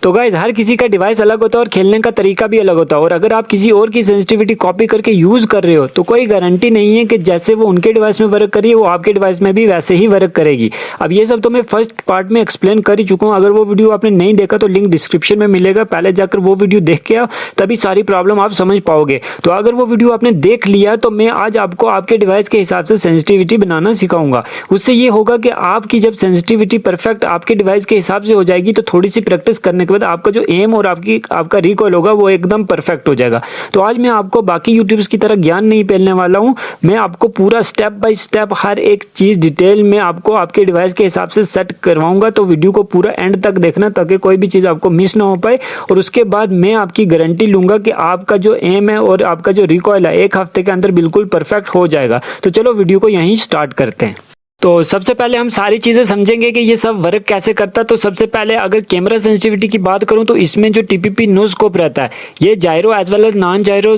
तो गाइज हर किसी का डिवाइस अलग होता है और खेलने का तरीका भी अलग होता है, और अगर आप किसी और की सेंसिटिविटी कॉपी करके यूज कर रहे हो तो कोई गारंटी नहीं है कि जैसे वो उनके डिवाइस में वर्क करी है वो आपके डिवाइस में भी वैसे ही वर्क करेगी। अब ये सब तो मैं फर्स्ट पार्ट में एक्सप्लेन कर ही चुका हूँ। अगर वो वीडियो आपने नहीं देखा तो लिंक डिस्क्रिप्शन में मिलेगा, पहले जाकर वो वीडियो देख के आओ, तभी सारी प्रॉब्लम आप समझ पाओगे। तो अगर वो वीडियो आपने देख लिया तो मैं आज आपको आपके डिवाइस के हिसाब से सेंसिटिविटी बनाना सिखाऊंगा। उससे ये होगा कि आपकी जब सेंसिटिविटी परफेक्ट आपके डिवाइस के हिसाब से हो जाएगी तो थोड़ी सी प्रैक्टिस करने के बाद आपका जो एम और आपका रिकॉइल होगा वो एकदम परफेक्ट हो जाएगा। तो आज मैं आपको बाकी यूट्यूबर्स की तरह ज्ञान नहीं फैलने वाला हूं, मैं आपको पूरा स्टेप बाय स्टेप हर एक चीज डिटेल में आपको आपके डिवाइस के हिसाब से सेट करवाऊंगा। तो वीडियो को पूरा एंड तक देखना ताकि कोई भी चीज आपको मिस ना हो पाए, और उसके बाद मैं आपकी गारंटी लूंगा कि आपका जो एम है और आपका जो रिकॉइल है 1 हफ्ते के अंदर बिल्कुल परफेक्ट हो जाएगा। तो चलो वीडियो को यहीं स्टार्ट करते हैं। तो सबसे पहले हम सारी चीज़ें समझेंगे कि ये सब वर्क कैसे करता है। तो सबसे पहले अगर कैमरा सेंसिटिविटी की बात करूं तो इसमें जो टीपीपी नो स्कोप रहता है ये gyro as well as non gyro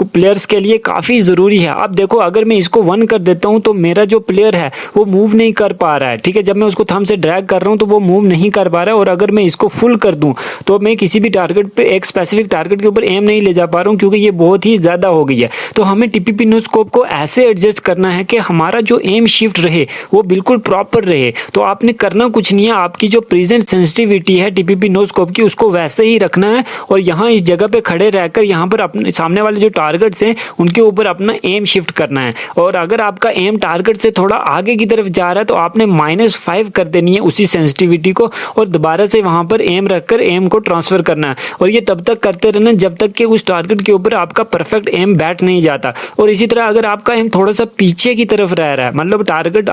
players के लिए काफ़ी ज़रूरी है। अब देखो अगर मैं इसको 1 कर देता हूं तो मेरा जो प्लेयर है वो मूव नहीं कर पा रहा है, ठीक है। जब मैं उसको थंब से ड्रैग कर रहा हूँ तो वो मूव नहीं कर पा रहा है, और अगर मैं इसको फुल कर दूँ तो मैं किसी भी टारगेट पर एक स्पेसिफिक टारगेट के ऊपर एम नहीं ले जा पा रहा हूँ क्योंकि ये बहुत ही ज़्यादा हो गई है। तो हमें टीपीपी नो स्कोप को ऐसे एडजस्ट करना है कि हमारा जो एम शिफ्ट रहे वो बिल्कुल प्रॉपर रहे। तो आपने करना कुछ नहीं है, आपकी जो प्रेजेंट सेंसिटिविटी है टीपीपी नो स्कोप की उसको वैसे ही रखना है, और यहाँ इस जगह पे खड़े रहकर यहाँ पर अपने सामने वाले जो टारगेट्स हैं उनके ऊपर अपना एम शिफ्ट करना है। और अगर आपका एम टारगेट से थोड़ा आगे की तरफ जा रहा है तो आपने -5 कर देनी है उसी सेंसिटिविटी को, और दोबारा से वहां पर एम रखकर एम को ट्रांसफर करना है। और ये तब तक करते रहना जब तक कि उस टारगेट के ऊपर आपका परफेक्ट एम बैठ नहीं जाता। और इसी तरह अगर आपका एम थोड़ा सा पीछे की तरफ रह रहा है, मतलब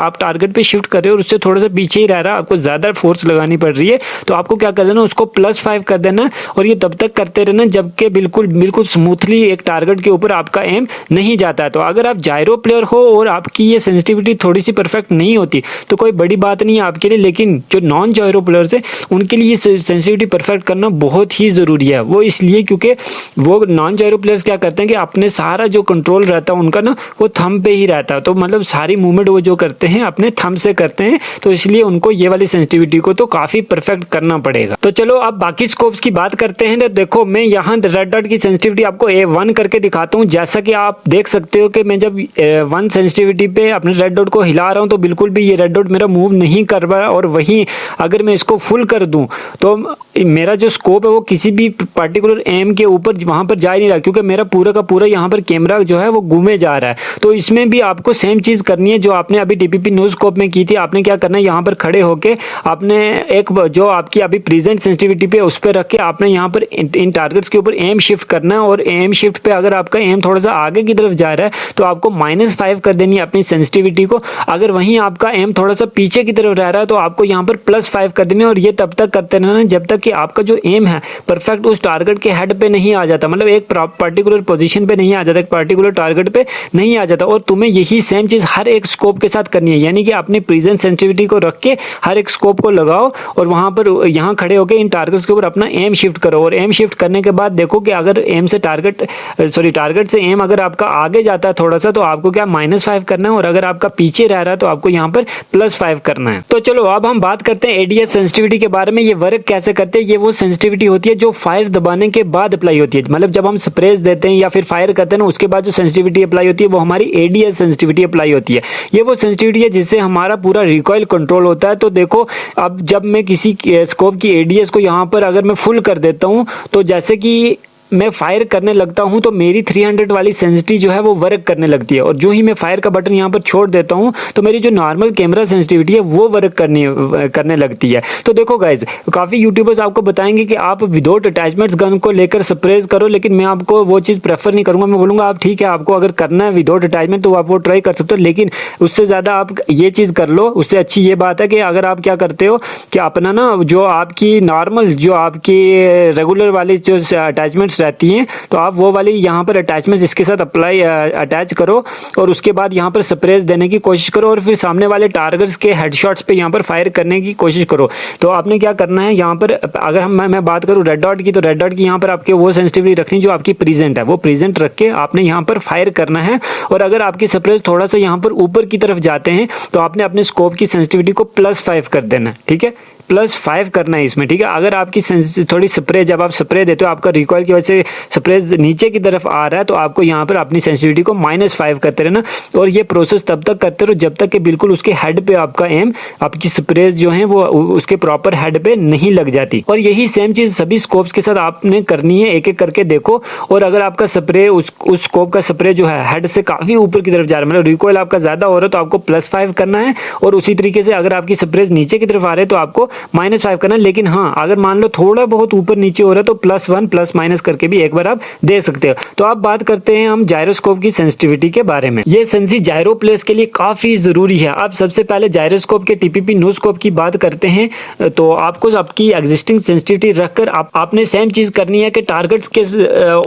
आप टारगेट पे शिफ्ट कर रहे हो और उससे थोड़ा सा पीछे ही रह रहा है, आपको ज्यादा फोर्स लगानी पड़ रही है, तो आपको क्या कर देना, उसको +5 कर देना, और ये तब तक करते रहना जबकि बिल्कुल स्मूथली एक टारगेट के ऊपर आपका एम नहीं जाता है। तो अगर आप जायरो प्लेयर हो और आपकी ये सेंसिटिविटी थोड़ी सी परफेक्ट नहीं होती तो कोई बड़ी बात नहीं है आपके लिए, लेकिन जो नॉन जायरो प्लेयर्स है उनके लिए सेंसिटिविटी परफेक्ट करना बहुत ही जरूरी है। वो इसलिए क्योंकि वो नॉन जायरो प्लेयर्स क्या करते हैं कि अपने सारा जो कंट्रोल रहता है उनका ना वो थंब पे ही रहता है, तो मतलब सारी मूवमेंट वो जो करते हैं अपने थंब से करते हैं, तो इसलिए उनको ये वाली सेंसिटिविटी को तो काफी परफेक्ट करना पड़ेगा। तो चलो अब बाकी स्कोप्स की बात करते हैं। तो देखो मैं यहाँ रेड डॉट की सेंसिटिविटी आपको A1 करके दिखाता हूँ। जैसा कि आप देख सकते हो कि मैं जब 1 सेंसिटिविटी पे अपने रेड डॉट को हिला रहा हूँ तो बिल्कुल भी ये रेड डॉट मेरा मूव नहीं कर रहा है, और वहीं अगर मैं इसको फुल कर दूं तो मेरा जो स्कोप है वो किसी भी पर्टिकुलर एम के ऊपर वहां पर जा ही नहीं रहा, क्योंकि मेरा पूरा का पूरा यहाँ पर कैमरा जो है वो घूमे जा रहा है। तो इसमें भी आपको सेम चीज करनी है जो आपने अभी टीपीपी नो स्कोप में की थी। आपने क्या करना है, यहाँ पर खड़े होके आपने एक जो आपकी अभी प्रेजेंट सेंसिटिविटी पे उस पर रख के आपने यहाँ पर इन टारगेट्स के ऊपर एम शिफ्ट करना है, और एम शिफ्ट पे अगर आपका एम थोड़ा सा आगे की तरफ जा रहा है तो आपको -5 कर देनी है अपनी सेंसिटिविटी को। अगर वहीं आपका एम थोड़ा सा पीछे की तरफ रह रहा है तो आपको यहाँ पर +5 कर देनी है, और ये तब तक करते रहना जब तक कि आपका जो एम है परफेक्ट उस टारगेट के हेड पे नहीं आ जाता, मतलब एक पर्टिकुलर पोजीशन पे नहीं आ जाता, एक पर्टिकुलर टारगेट पे नहीं आ जाता। और तुम्हें यही सेम चीज हर एक स्कोप के साथ करनी है, यानी कि अपनी प्रेजेंट सेंसिटिविटी को रख के हर एक स्कोप को लगाओ और वहां पर यहाँ खड़े होकर इन टारगेट्स के ऊपर अपना एम शिफ्ट करो। और एम शिफ्ट करने के बाद देखो कि अगर एम से टारगेट से एम अगर आपका आगे जाता है थोड़ा सा तो आपको क्या -5 करना है, और अगर आपका पीछे रह रहा है तो आपको यहाँ पर +5 करना है। तो चलो अब हम बात करते हैं एडीएस सेंसिटिविटी के बारे में। ये वर्क कैसे करते हैं, ये वो सेंसिटिविटी होती है जो फायर दबाने के बाद अप्लाई होती है, मतलब जब हम स्प्रेस देते हैं या फिर फायर करते हैं ना उसके बाद जो सेंसिटिविटी अप्लाई होती है वो हमारी एडीएस सेंसिटिविटी अप्लाई होती है। ये वो सेंसिटिविटी है जिससे हमारा पूरा रिकॉइल कंट्रोल होता है। तो देखो अब जब मैं किसी स्कोप की एडीएस को यहाँ पर अगर मैं फुल कर देता हूँ तो जैसे कि मैं फायर करने लगता हूं तो मेरी 300 वाली सेंसिटिविटी जो है वो वर्क करने लगती है, और जो ही मैं फायर का बटन यहां पर छोड़ देता हूं तो मेरी जो नॉर्मल कैमरा सेंसिटिविटी है वो वर्क करने लगती है। तो देखो गाइज काफी यूट्यूबर्स आपको बताएंगे कि आप विदाउट अटैचमेंट्स गन को लेकर स्प्रेज करो, लेकिन मैं आपको वो चीज प्रेफर नहीं करूंगा। मैं बोलूंगा आप ठीक है, आपको अगर करना है विदाउट अटैचमेंट तो आप वो ट्राई कर सकते हो, लेकिन उससे ज्यादा आप ये चीज कर लो। उससे अच्छी ये बात है कि अगर आप क्या करते हो कि अपना ना जो आपकी नॉर्मल जो आपकी रेगुलर वाली जो अटैचमेंट्स रहती हैं तो आप वो वाली यहाँ पर अटैचमेंट्स इसके साथ अटैच करो, और उसके बाद यहाँ पर स्प्रेस देने की कोशिश करो, और फिर सामने वाले टारगेट्स के हेडशॉट्स पे यहाँ पर फायर करने की कोशिश करो। तो आपने क्या करना है, यहाँ पर अगर मैं बात करूँ रेड डॉट की, तो रेड डॉट की यहाँ पर आपके वो सेंसिटिविटी रखनी जो आपकी प्रेजेंट है, वो प्रेजेंट रख के आपने यहाँ पर फायर करना है। और अगर आपकी स्प्रेस थोड़ा सा यहाँ पर ऊपर की तरफ जाते हैं तो आपने अपने स्कोप की सेंसिटिविटी को +5 कर देना है, ठीक है। +5 करना है इसमें, ठीक है। अगर आपकी थोड़ी स्प्रे, जब आप स्प्रे देते हो आपका रिकॉइल की वजह से स्प्रे नीचे की तरफ आ रहा है, तो आपको यहाँ पर अपनी सेंसिटिविटी को -5 करते रहना, और ये प्रोसेस तब तक करते रहो जब तक कि बिल्कुल उसके हेड पे आपका एम, आपकी स्प्रे जो है वो उसके प्रॉपर हेड पे नहीं लग जाती। और यही सेम चीज सभी स्कोप्स के साथ आपने करनी है, एक एक करके देखो। और अगर आपका स्प्रे उस स्कोप का स्प्रे जो है हेड से काफी ऊपर की तरफ जा रहा है, मतलब रिकॉइल आपका ज्यादा हो रहा है, तो आपको +5 करना है। और उसी तरीके से अगर आपकी स्प्रे नीचे की तरफ आ रहे हैं तो आपको -5 करना है। लेकिन हाँ, अगर मान लो थोड़ा बहुत ऊपर नीचे हो रहा है तो +1 +- करके भी एक बार आप दे सकते हो। तो आप बात करते हैं हम जायरोस्कोप की सेंसिटिविटी के बारे में। ये सेंसी जायरो प्लेस के लिए काफी जरूरी है। आप सबसे पहले जायरोस्कोप के टीपीपी नो स्कोप की बात करते हैं, तो आपको आपकी एग्जिस्टिंग सेंसिटिविटी रखकर आपने सेम चीज करनी है कि टारगेट्स के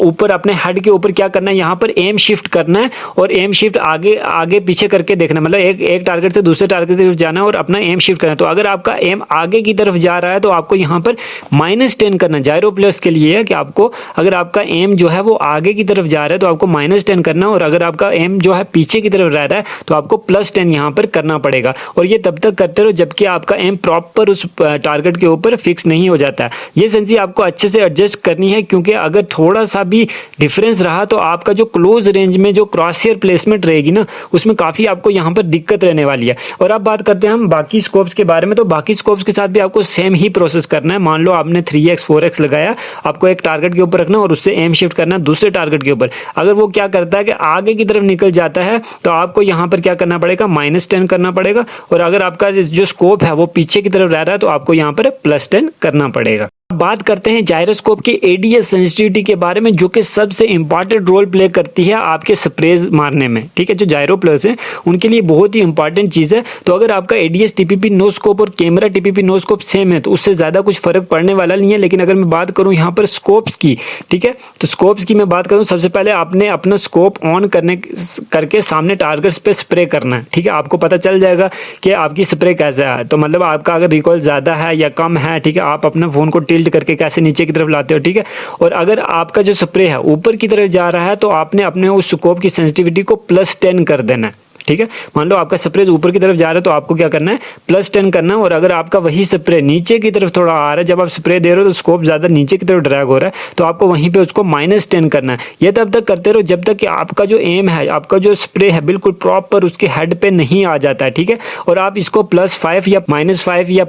ऊपर, अपने हेड के ऊपर क्या करना है, यहाँ पर एम शिफ्ट करना है। और एम शिफ्ट आगे आगे पीछे करके देखना, मतलब एक टारगेट से दूसरे टारगेट की तरफ जाना है और अपना एम शिफ्ट करना है। तो अगर आपका एम आगे की तरफ जा रहा है तो आपको यहाँ पर -10 करना। जायरो प्लस के लिए है कि आपको, अगर आपका एम जो है वो आगे की तरफ जा रहा है तो आपको -10 करना, और अगर आपका एम जो है पीछे की तरफ रह रहा है तो आपको +10 यहाँ पर करना पड़ेगा। और ये तब तक करते रहो जबकि आपका एम प्रॉपर उस टारगेट के ऊपर फिक्स नहीं हो जाता है। ये सेंसी आपको अच्छे से एडजस्ट करनी है, क्योंकि अगर थोड़ा सा भी डिफरेंस रहा तो आपका जो क्लोज रेंज में जो क्रॉसहेयर प्लेसमेंट रहेगी ना, उसमें काफी आपको यहाँ पर दिक्कत रहने वाली है। और अब बात करते हैं हम बाकी स्कोप्स के बारे में। तो बाकी स्कोप्स के साथ भी आपको सेम ही प्रोसेस करना है। मान लो आपने 3x 4x लगाया, आपको एक टारगेट के ऊपर रखना और उससे एम शिफ्ट करना दूसरे टारगेट के ऊपर। अगर वो क्या करता है कि आगे की तरफ निकल जाता है तो आपको यहाँ पर क्या करना पड़ेगा, -10 करना पड़ेगा। और अगर आपका जो स्कोप है वो पीछे की तरफ रह रहा है तो आपको यहाँ पर +10 करना पड़ेगा। बात करते हैं जायरोस्कोप की एडीएस सेंसिटिविटी के बारे में, जो कि सबसे इंपॉर्टेंट रोल प्ले करती है आपके स्प्रेज मारने में, ठीक है। जो जायरो प्लेयर्स हैं उनके लिए बहुत ही इंपॉर्टेंट चीज है। तो अगर आपका एडीएस टीपीपी नो स्कोप और camera TPP no scope same है तो उससे ज्यादा कुछ फर्क पड़ने वाला नहीं है। लेकिन अगर मैं बात करूं यहाँ पर स्कोप्स की, ठीक है, तो स्कोप्स की मैं बात करूं, सबसे पहले आपने अपना स्कोप ऑन करके सामने टारगेट्स पे स्प्रे करना है, ठीक है। आपको पता चल जाएगा कि आपकी स्प्रे कैसा है। तो मतलब आपका अगर रिकॉइल ज्यादा है या कम है, ठीक है, आप अपने फोन को टिल्ट करके कैसे नीचे की तरफ लाते हो, ठीक है। और अगर आपका जो स्प्रे है ऊपर की तरफ जा रहा है तो आपने अपने उस स्कोप की सेंसिटिविटी को +10 कर देना है, ठीक है। मान लो आपका स्प्रे ऊपर की तरफ जा रहा है तो आपको क्या करना है, +10 करना है। और अगर आपका वही स्प्रे नीचे की तरफ थोड़ा आ रहा है, जब आप स्प्रे दे रहे हो तो स्कोप ज्यादा नीचे की तरफ ड्रैग हो रहा है, तो आपको वहीं पे उसको -10 करना है। ये तब तक करते रहो जब तक कि आपका जो एम है, आपका जो स्प्रे है बिल्कुल प्रॉपर उसके हेड पे नहीं आ जाता है, ठीक है। और आप इसको +5 या -5 या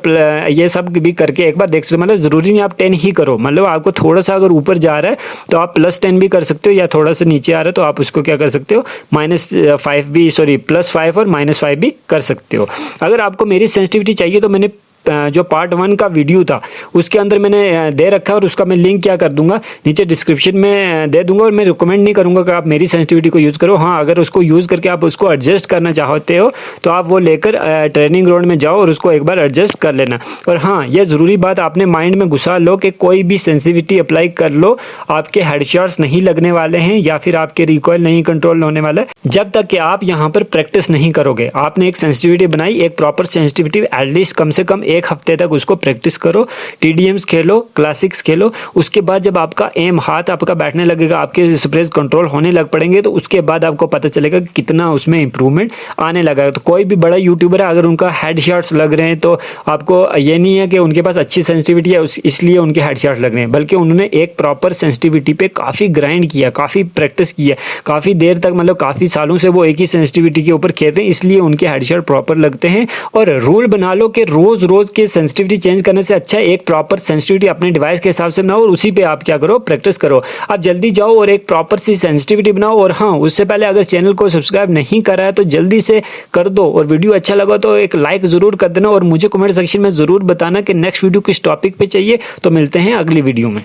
ये सब भी करके एक बार देख सकते हो। मतलब जरूरी नहीं आप 10 ही करो, मतलब आपको थोड़ा सा अगर ऊपर जा रहा है तो आप +10 भी कर सकते हो, या थोड़ा सा नीचे आ रहा है तो आप उसको क्या कर सकते हो, +5 और -5 भी कर सकते हो। अगर आपको मेरी सेंसिटिविटी चाहिए तो मैंने जो पार्ट 1 का वीडियो था उसके अंदर मैंने दे रखा है, और उसका मैं लिंक क्या कर दूंगा नीचे डिस्क्रिप्शन में दे दूंगा। और मैं रिकमेंड नहीं करूंगा कि आप मेरी सेंसिटिविटी को यूज़ करो। हाँ, अगर उसको यूज़ करके आप उसको एडजस्ट करना चाहते हो तो आप वो लेकर ट्रेनिंग ग्राउंड में जाओ और उसको एक बार एडजस्ट कर लेना। और हाँ, ये ज़रूरी बात आपने माइंड में घुसा लो कि कोई भी सेंसिटिविटी अप्लाई कर लो, आपके हेडशॉट्स नहीं लगने वाले हैं या फिर आपके रिकॉइल नहीं कंट्रोल होने वाला है जब तक कि आप यहाँ पर प्रैक्टिस नहीं करोगे। आपने एक सेंसिटिविटी बनाई, एक प्रॉपर सेंसिटिविटी एटलीस्ट कम से कम 1 हफ्ते तक उसको प्रैक्टिस करो, टीडीएम्स खेलो, क्लासिक्स खेलो। उसके बाद जब आपका एम, हाथ आपका बैठने लगेगा, आपके स्प्रेज कंट्रोल होने लग पड़ेंगे, तो उसके बाद आपको पता चलेगा कि कितना उसमें इंप्रूवमेंट आने लगा। तो कोई भी बड़ा यूट्यूबर है, अगर उनका हेडशॉट्स लग रहे हैं तो आपको ये नहीं है कि उनके पास अच्छी सेंसिटिविटी है इसलिए उनके हेडशॉट्स लग रहे हैं, बल्कि उन्होंने एक प्रॉपर सेंसिटिविटी पे काफी ग्राइंड किया, काफी प्रैक्टिस किया, काफी देर तक, मतलब काफी सालों से वो एक ही सेंसिटिविटी के ऊपर खेल रहे हैं, इसलिए उनके हेडशॉट प्रॉपर लगते हैं। और रूल बना लो कि रोज रोज के सेंसिटिविटी चेंज करने से अच्छा एक प्रॉपर सेंसिटिविटी अपने डिवाइस के हिसाब से बनाओ और उसी पे आप क्या करो, प्रैक्टिस करो। आप जल्दी जाओ और एक प्रॉपर सी सेंसिटिविटी बनाओ। और हाँ, उससे पहले अगर चैनल को सब्सक्राइब नहीं करा है तो जल्दी से कर दो, और वीडियो अच्छा लगा तो एक लाइक जरूर कर देना, और मुझे कमेंट सेक्शन में जरूर बताना कि नेक्स्ट वीडियो किस टॉपिक पे चाहिए। तो मिलते हैं अगली वीडियो में।